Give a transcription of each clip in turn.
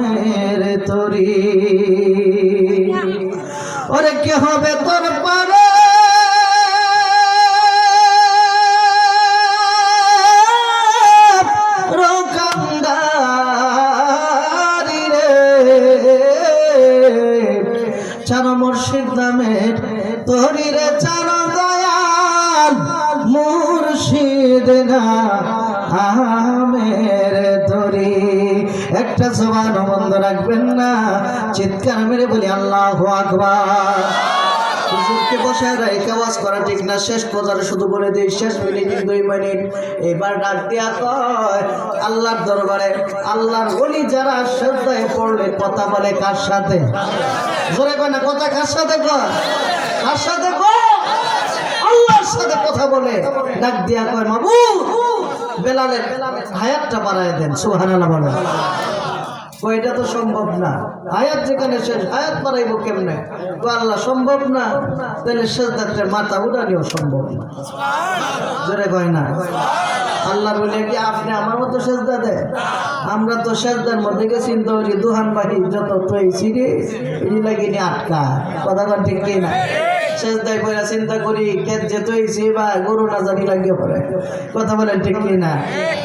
আমের তরি ওরে কে হবে তোর পারে রোকান্দারি রে চার মুর্শিদ নামের তরি রে চার দয়াল মুর্শিদ না আমের তরি একটা জবান বন্ধ রাখবেন না চিৎকার মেরে বলি আল্লাহু আকবার হুজুরকে বসায় রেখে ওয়াজ করা ঠিক না শেষ কথাটা শুধু বলে দিই শেষ মিনিট 2 মিনিট এবার ডাক দিয়া কয় আল্লাহর দরবারে আল্লাহর ওলি যারা সিজদায় পড়লে কথা বলে কার সাথে জোরে কয় না কথা কার সাথে কয় কার সাথে কয় আল্লাহর সাথে কথা বলে ডাক দিয়া কয় মাবুদ বেলালের হায়াতটা বাড়ায় দেন সুবহানাল্লাহ বলেন এটা তো সম্ভব না হায়াত যেখানে শেষ হায়াত বাড়াইব কেমনে আল্লাহ সম্ভব না তাহলে সিজদাতে মাথা উঠানিও সম্ভব না জোরে কয় না আল্লাহ বলে কি আপনি আমার মতো সিজদা দেয় আমরা তো সিজদার মধ্যে গিয়ে চিন্তা করি দুহান বাড়ি যত তৈছি রে এই লাগিনি আটকা কথা কন ঠিক কি না সিজদায় পড়া চিন্তা করি ক্ষেত যে তৈছি বা গরু না জানি লাগিয়ে পড়ে কথা বলেন ঠিক কি না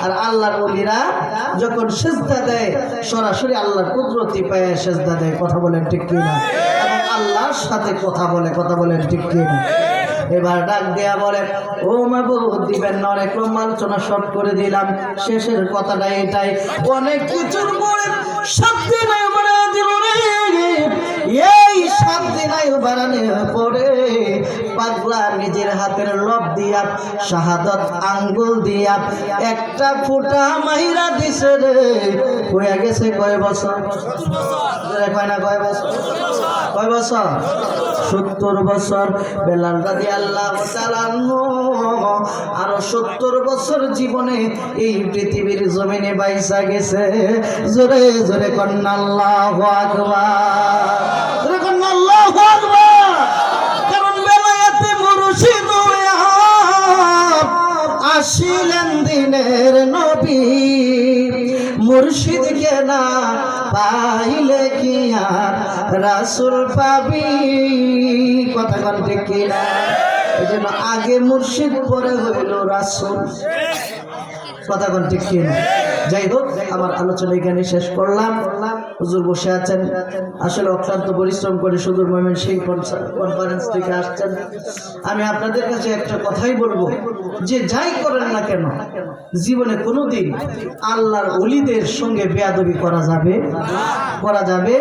আর আল্লাহর ওলিরা যখন সিজদা দেয় সরাসরি আল্লাহর কুদরতি পায়ে সিজদা দেয় কথা বলেন ঠিক কি না এবং আল্লাহর সাথে কথা বলেন ঠিক কি না এবার ডাক দেয়া বলে ও মাবুদ দিবেন না অনেক আলোচনা সব করে দিলাম শেষের কথাটা এটাই অনেক কিছুর পরে শান্তি নাই বাড়া দিল রে এই শান্তি নাই বাড়ানোর পরে পাগলা নিজের হাতের লব দিয়া শাহাদত আঙ্গুল দিয়া একটা ফুটা মাইরা দিছে রে হয়ে গেছে কয় বছর কয় না কয় বছর 70 বছর বেলাল রাদিয়াল্লাহু তাআলা আরো 70 বছর জীবনে এই পৃথিবীর জমিনে বাইসা গেছে জোরে জোরে কন্না আল্লাহু আকবার জোরে কন্না আল্লাহু আকবার কারণ বেলায়েতে মুর্শিদ আসিলেন দিনের নবী মুর্শিদকে না পাইলে কি আর রাসূল পাবি কথা কোন ঠিক কি না এজন্য আগে মুর্শিদ পরে হইল রাসূল কথা কোন ঠিক কি না যাই হোক আমার আলোচনা এখানে শেষ করলাম হুজুর বসে আছেন আসলে অক্লান্ত পরিশ্রম করে সুদূর ময়মনসিংহ কনফারেন্স থেকে আসছেন আমি আপনাদের কাছে একটা কথাই বলবো যে যাই করেন না কেন জীবনে কোনোদিন আল্লাহর ওলিদের সঙ্গে বেয়াদবি করা যাবে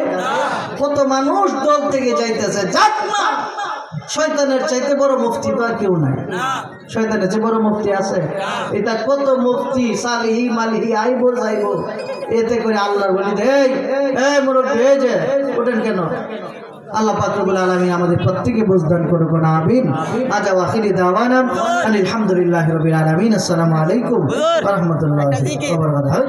কত মানুষ দল থেকে যাইতেছে যাক না শয়তানের চাইতে বড় মুফতি তো আর কেউ নাই শয়তানের চেয়ে বড় মুফতি আছে এটা কত মুফতি সালিহি মালিহি আইব যাইব এতে করে আল্লাহর বলি দেই এই মুরব্বি এই যে ওঠেন কেন আল্লাহ পাক রব্বুল আলামিন আমাদের প্রত্যেককে বুঝদান করুন আমিন আজা ওয়া আখিরি দাওয়ানা আলহামদুলিল্লাহি রাব্বিল আলামিন আসসালামু আলাইকুম ওয়া রাহমাতুল্লাহি ওয়া বারাকাতুহু।